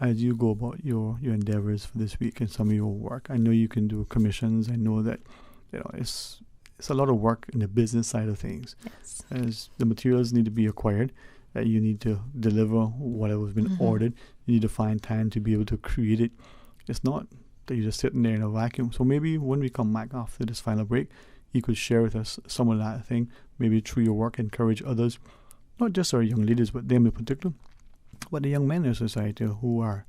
As you go about your endeavors for this week and some of your work, I know you can do commissions. I know that it's a lot of work in the business side of things. Yes. As the materials need to be acquired, that you need to deliver whatever's been ordered. You need to find time to be able to create it. It's not that you're just sitting there in a vacuum. So maybe when we come back after this final break, you could share with us some of that thing. Maybe through your work, encourage others, not just our young ladies, but them in particular, but the young men in society who are,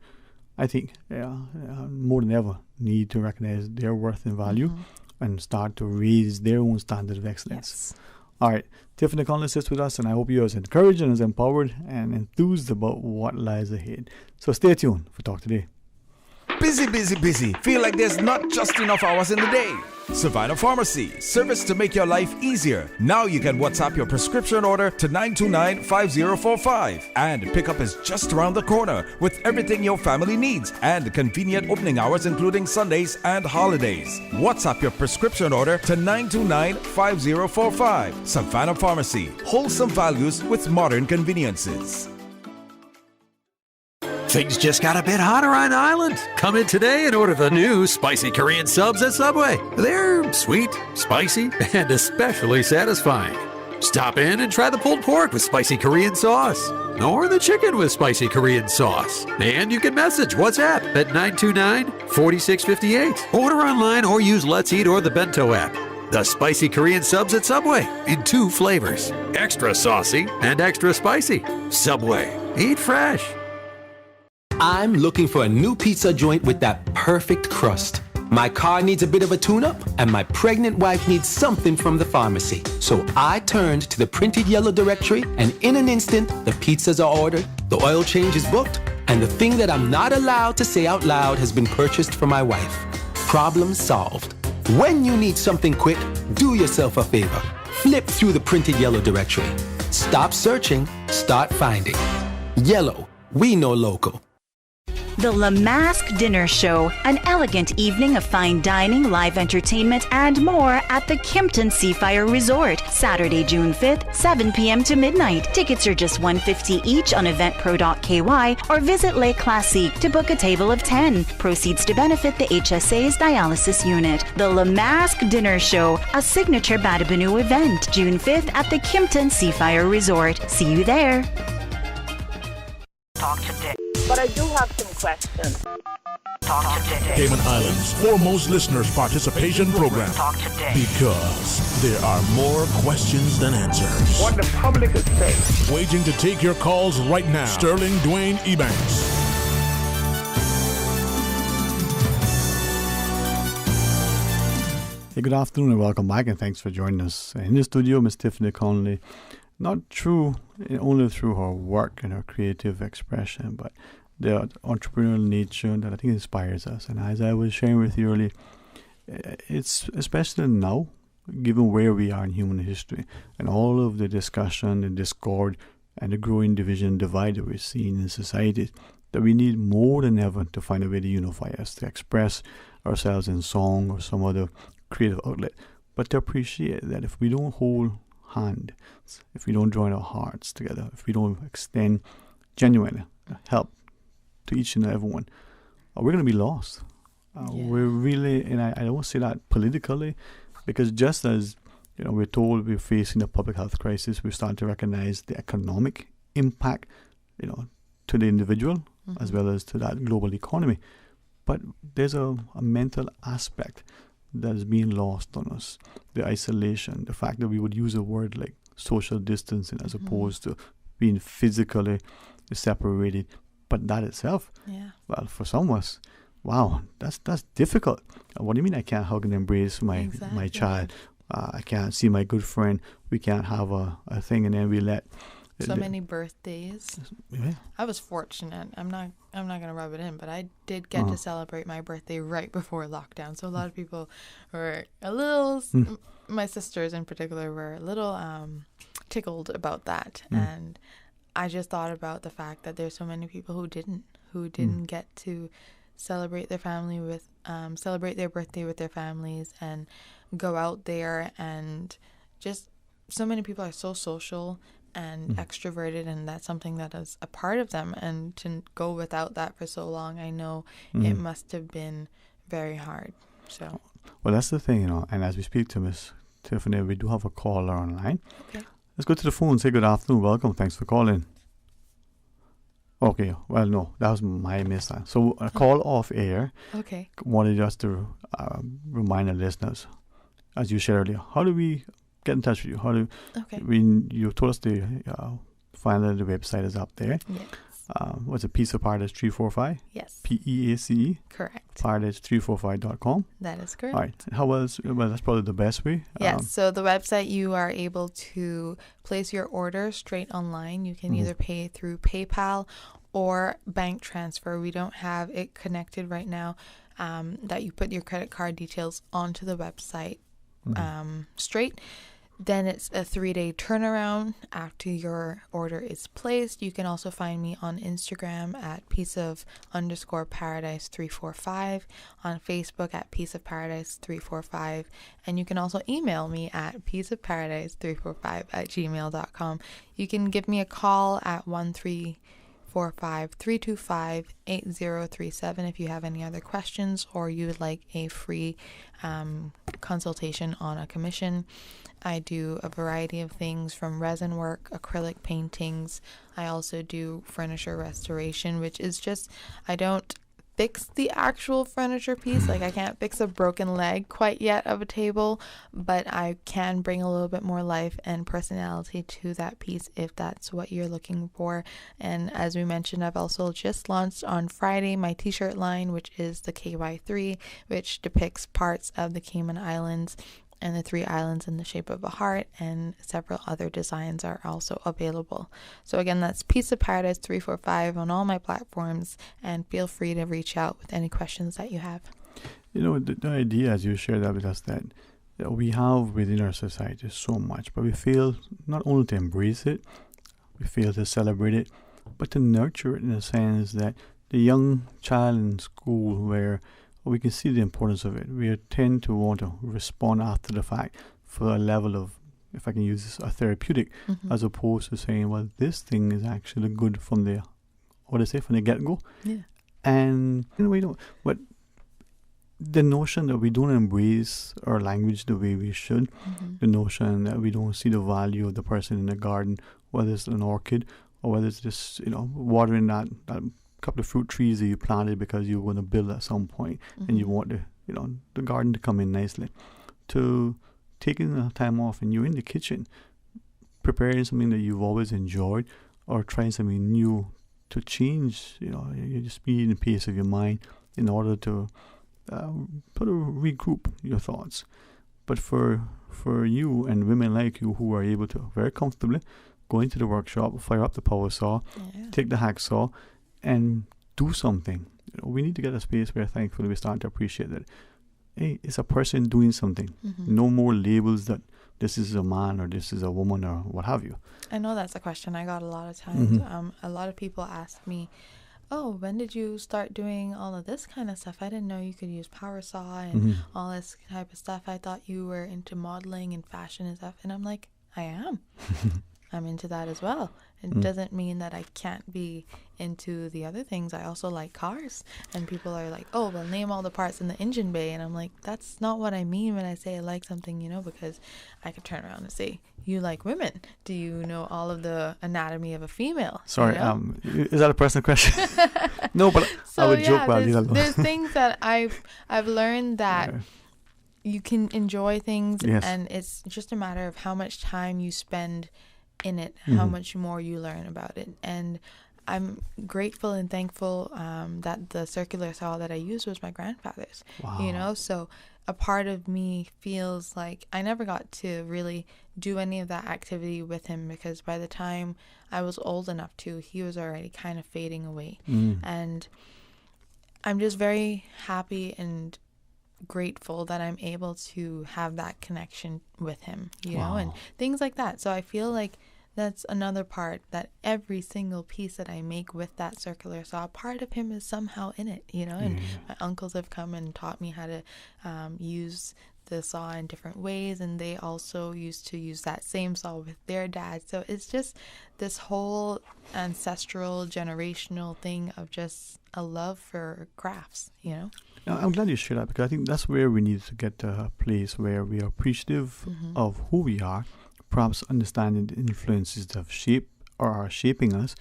I think, more than ever need to recognize their worth and value and start to raise their own standard of excellence. Yes. All right, Tiffany Conley sits with us, and I hope you're as encouraged and as empowered and enthused about what lies ahead. So stay tuned for Talk Today. Busy, busy, busy. Feel like there's not just enough hours in the day. Savannah Pharmacy, service to make your life easier. Now you can WhatsApp your prescription order to 929-5045. And pickup is just around the corner with everything your family needs and convenient opening hours including Sundays and holidays. WhatsApp your prescription order to 929-5045. Savannah Pharmacy, wholesome values with modern conveniences. Things just got a bit hotter on the island. Come in today and order the new spicy Korean subs at Subway. They're sweet, spicy, and especially satisfying. Stop in and try the pulled pork with spicy Korean sauce, or the chicken with spicy Korean sauce. And you can message WhatsApp at 929-4658. Order online or use Let's Eat or the Bento app. The spicy Korean subs at Subway in 2 flavors, extra saucy and extra spicy. Subway, eat fresh. I'm looking for a new pizza joint with that perfect crust. My car needs a bit of a tune-up, and my pregnant wife needs something from the pharmacy. So I turned to the printed yellow directory, and in an instant, the pizzas are ordered, the oil change is booked, and the thing that I'm not allowed to say out loud has been purchased for my wife. Problem solved. When you need something quick, do yourself a favor. Flip through the printed yellow directory. Stop searching, start finding. Yellow, we know local. The La Masque Dinner Show, an elegant evening of fine dining, live entertainment, and more at the Kimpton Seafire Resort, Saturday, June 5th, 7 p.m. to midnight. Tickets are just $150 each on eventpro.ky or visit Les Classiques to book a table of 10. Proceeds to benefit the HSA's dialysis unit. The La Masque Dinner Show, a signature Batabanu event, June 5th at the Kimpton Seafire Resort. See you there. Talk today. But I do have some questions. Talk today. Cayman Islands' foremost listeners' participation program. Talk today. Because there are more questions than answers. What the public is saying. Waging to take your calls right now. Sterling Dwayne Ebanks. Hey, good afternoon and welcome back, and thanks for joining us. In the studio, Miss Tiffany Conley, not only through her work and her creative expression, but the entrepreneurial nature that I think inspires us. And as I was sharing with you earlier, it's especially now, given where we are in human history and all of the discussion and discord and the growing division and divide that we're seeing in society, that we need more than ever to find a way to unify us, to express ourselves in song or some other creative outlet, but to appreciate that if we don't hold hand, if we don't join our hearts together, if we don't extend genuine help to each and everyone, we're going to be lost. We're really, and I don't say that politically, because just as we're told we're facing a public health crisis, we're starting to recognize the economic impact, to the individual as well as to that global economy. But there's a mental aspect that is being lost on us. The isolation, the fact that we would use a word like social distancing as opposed to being physically separated. But that itself, well, for some of us, wow, that's difficult. What do you mean I can't hug and embrace my child? I can't see my good friend. We can't have a thing, and then we let so many birthdays. Yeah. I was fortunate. I'm not gonna rub it in, but I did get to celebrate my birthday right before lockdown. So a lot of people were a little, my sisters in particular, were a little tickled about that, and I just thought about the fact that there's so many people who didn't get to celebrate their family with celebrate their birthday with their families and go out there, and just so many people are so social and extroverted, and that's something that is a part of them. And to go without that for so long, I know it must have been very hard. So, well, that's the thing, and as we speak to Miss Tiffany, we do have a caller online. Okay. Let's go to the phone and say good afternoon. Welcome. Thanks for calling. Okay. Well, no, that was my mistake. So a call off air. Okay. Wanted just to remind the listeners, as you shared earlier, how do we get in touch with you? How do you told us the finally the website is up there. Yes. What's it? Piece of Paradise 345? Yes. PEACE? Correct. Paradise345.com? That is correct. All right. How else? Well, that's probably the best way. Yes. So the website, you are able to place your order straight online. You can either pay through PayPal or bank transfer. We don't have it connected right now, that you put your credit card details onto the website straight. Then it's a 3-day turnaround after your order is placed. You can also find me on Instagram at pieceof_paradise345, on Facebook at pieceofparadise345, and you can also email me at pieceofparadise345@gmail.com. You can give me a call at 1-345-325-8037 if you have any other questions or you would like a free consultation on a commission. I do a variety of things from resin work, acrylic paintings. I also do furniture restoration, which is just, I don't fix the actual furniture piece. Like I can't fix a broken leg quite yet of a table, but I can bring a little bit more life and personality to that piece if that's what you're looking for. And as we mentioned, I've also just launched on Friday my t-shirt line, which is the KY3, which depicts parts of the Cayman Islands and the 3 islands in the shape of a heart, and several other designs are also available. So again, that's Piece of Paradise 345 on all my platforms, and feel free to reach out with any questions that you have. The idea, as you shared that with us, that we have within our society so much, but we fail not only to embrace it, we fail to celebrate it, but to nurture it in a sense that the young child in school, where we can see the importance of it, we tend to want to respond after the fact for a level of, if I can use this, a therapeutic, as opposed to saying, well, this thing is actually good from the get-go. Yeah. And we don't, but the notion that we don't embrace our language the way we should, the notion that we don't see the value of the person in the garden, whether it's an orchid or whether it's just, watering that couple of fruit trees that you planted because you were going to build at some point and you want the garden to come in nicely, to taking the time off and you're in the kitchen preparing something that you've always enjoyed or trying something new to change your speed and pace of your mind in order to regroup your thoughts. But for you and women like you who are able to very comfortably go into the workshop, fire up the power saw, take the hacksaw and do something. We need to get a space where thankfully we start to appreciate that, hey, it's a person doing something. No more labels that this is a man or this is a woman or what have you. I know that's a question I got a lot of times. A lot of people ask me, oh, when did you start doing all of this kind of stuff? I didn't know you could use power saw and all this type of stuff. I thought you were into modeling and fashion and stuff. And I'm like, I am. I'm into that as well. It doesn't mean that I can't be into the other things. I also like cars. And people are like, oh, well, name all the parts in the engine bay. And I'm like, that's not what I mean when I say I like something, because I could turn around and say, you like women. Do you know all of the anatomy of a female? Sorry, is that a personal question? No, but so, I would joke about it. There's things that I've learned that you can enjoy things, and it's just a matter of how much time you spend in it, how much more you learn about it. And I'm grateful and thankful that the circular saw that I used was my grandfather's. Wow. So a part of me feels like I never got to really do any of that activity with him, because by the time I was old enough to, he was already kind of fading away. And I'm just very happy and grateful that I'm able to have that connection with him, and things like that. So I feel like that's another part, that every single piece that I make with that circular saw, part of him is somehow in it, and my uncles have come and taught me how to use the saw in different ways, and they also used to use that same saw with their dad. So it's just this whole ancestral, generational thing of just a love for crafts, you know? I'm glad you shared that, because I think that's where we need to get to a place where we are appreciative of who we are, perhaps understanding the influences that have shaped or are shaping us,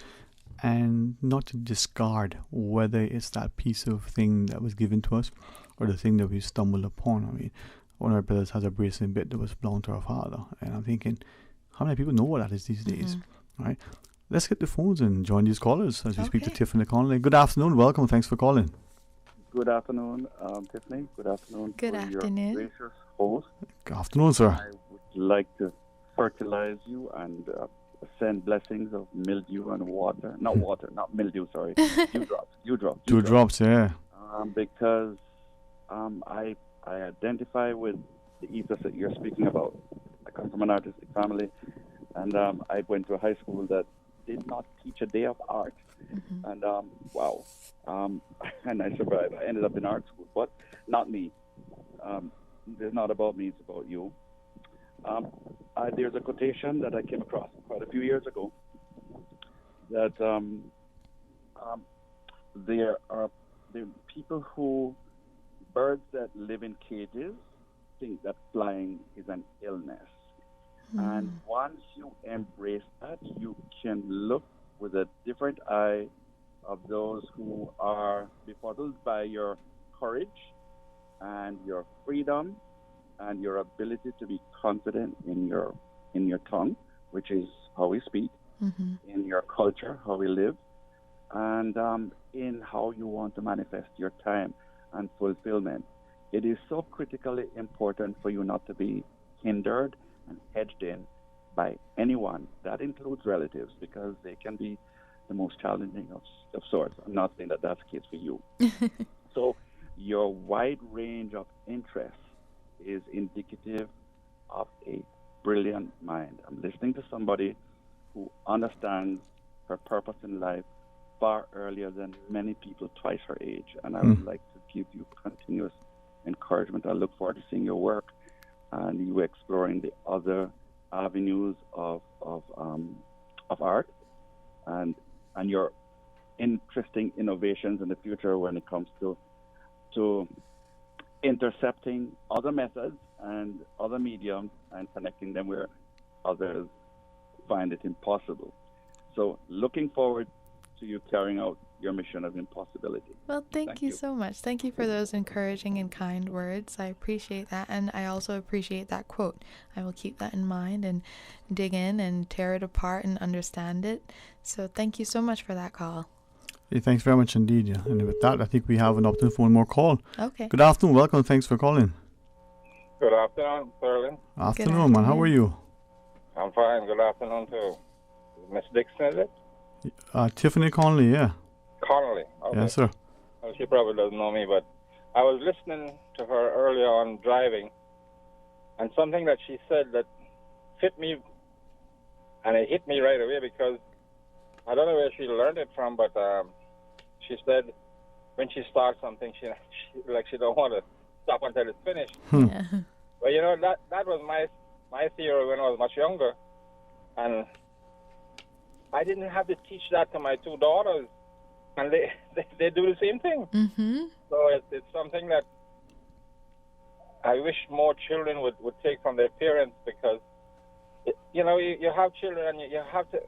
and not to discard whether it's that piece of thing that was given to us or the thing that we stumbled upon. I mean, one of our brothers has a bracelet bit that was belonged to our father, and I'm thinking, how many people know what that is these days? Right? Let's get the phones and join these callers as we speak to Tiffany Connolly. Good afternoon, welcome, thanks for calling. Good afternoon, Tiffany. Good afternoon. Good afternoon. Your gracious host. Good afternoon, sir. I would like to fertilize you and send blessings of mildew and water. Not water, not mildew, sorry. Dewdrops, yeah. Because I identify with the ethos that you're speaking about. I come from an artistic family, and I went to a high school that did not teach a day of art. And and I survived. I ended up in art school, but not me. It's not about me, it's about you. There's a quotation that I came across quite a few years ago that there are people who, birds that live in cages think that flying is an illness. And once you embrace that, you can look with a different eye of those who are befuddled by your courage and your freedom and your ability to be confident in your tongue, which is how we speak, in your culture, how we live, and in how you want to manifest your time and fulfillment. It is so critically important for you not to be hindered and hedged in by anyone. That includes relatives, because they can be the most challenging of sorts. I'm not saying that that's the case for you. So your wide range of interests is indicative of a brilliant mind. I'm listening to somebody who understands her purpose in life far earlier than many people twice her age, and I would like to give you continuous encouragement. I look forward to seeing your work and you exploring the other avenues of art and your interesting innovations in the future when it comes to intercepting other methods and other mediums and connecting them where others find it impossible. So looking forward to you carrying out your mission of impossibility. Well, thank you so much. Thank you for those encouraging and kind words. I appreciate that, and I also appreciate that quote. I will keep that in mind and dig in and tear it apart and understand it. So thank you so much for that call. Hey, thanks very much indeed. Yeah. And with that, I think we have an opportunity for one more call. Okay. Good afternoon. Welcome. Thanks for calling. Good afternoon, Sterling. Afternoon, man. How are you? I'm fine. Good afternoon, too. Miss Dixon, is it? Tiffany Connolly, yeah. Connolly. Okay. Yes, sir. Well, she probably doesn't know me, but I was listening to her earlier on driving, and something that she said that fit me, and it hit me right away, because I don't know where she learned it from, but she said when she starts something, she don't want to stop until it's finished. Yeah. Well, you know, that was my theory when I was much younger, and I didn't have to teach that to my two daughters, and they do the same thing. So it's something that I wish more children would take from their parents, because you have children and you have to.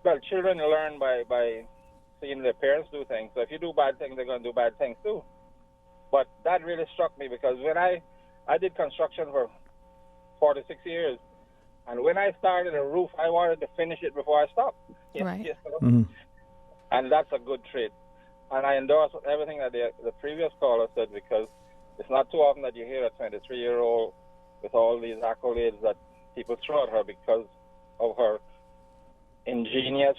Well, children learn by seeing their parents do things. So if you do bad things, they're going to do bad things too. But that really struck me, because when I did construction for 46 years, and when I started a roof, I wanted to finish it before I stopped. Right. You know? And that's a good trait. And I endorse everything that the previous caller said, because it's not too often that you hear a 23-year-old with all these accolades that people throw at her because of her ingenious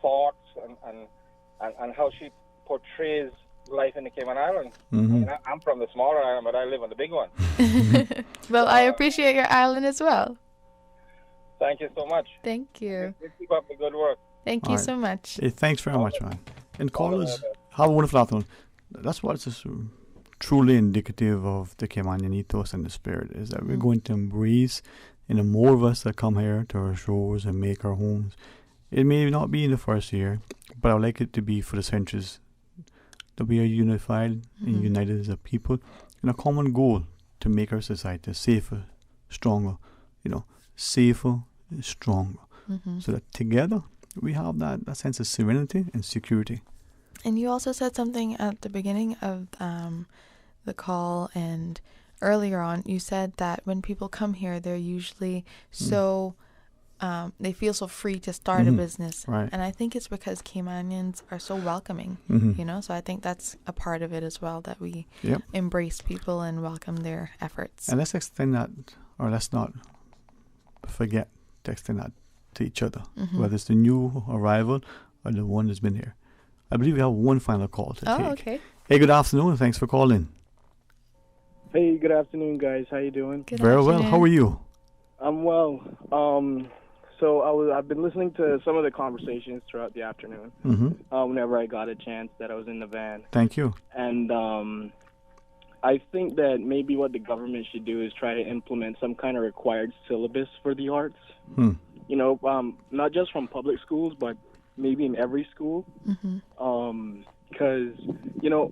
thoughts and how she portrays life in the Cayman Islands. I mean, I'm from the smaller island, but I live on the big one. Well, I appreciate your island as well. Thank you so much. Thank you. Keep up the good work. Thank you so much. Hey, thanks very much, man. And callers, have a wonderful afternoon. That's what it's truly indicative of the Caymanian ethos and the spirit is that we're going to embrace, more of us that come here to our shows and make our homes. It may not be in the first year, but I would like it to be for the centuries, that we are unified and united as a people in a common goal to make our society safer, stronger, safer and stronger. So that together we have that sense of serenity and security. And you also said something at the beginning of the call and earlier on. You said that when people come here, they're usually so they feel so free to start a business. Right. And I think it's because Caymanians are so welcoming, so I think that's a part of it as well, that we embrace people and welcome their efforts. And let's extend that, or let's not forget to extend that to each other, whether it's the new arrival or the one that's been here. I believe we have one final call to take. Oh, okay. Hey, good afternoon, and thanks for calling. Hey, good afternoon, guys. How you doing? Very well. How are you? I'm well. So I've been listening to some of the conversations throughout the afternoon. Whenever I got a chance, that I was in the van. Thank you. And I think that maybe what the government should do is try to implement some kind of required syllabus for the arts. Not just from public schools, but maybe in every school. Because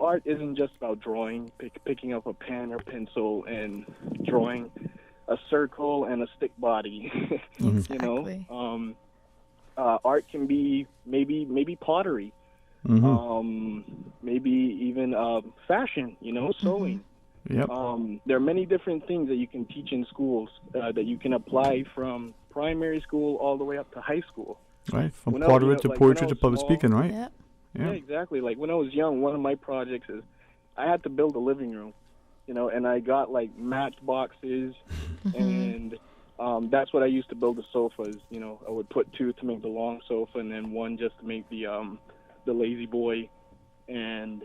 art isn't just about drawing, picking up a pen or pencil and drawing a circle and a stick body. Exactly. Art can be maybe pottery, maybe even fashion, sewing. Yep. There are many different things that you can teach in schools that you can apply from primary school all the way up to high school. Right, from pottery to poetry to public speaking, right? Yep. Yeah, exactly. Like when I was young, one of my projects is I had to build a living room, and I got like matchboxes, and that's what I used to build the sofas. I would put 2 to make the long sofa, and then 1 just to make the lazy boy, and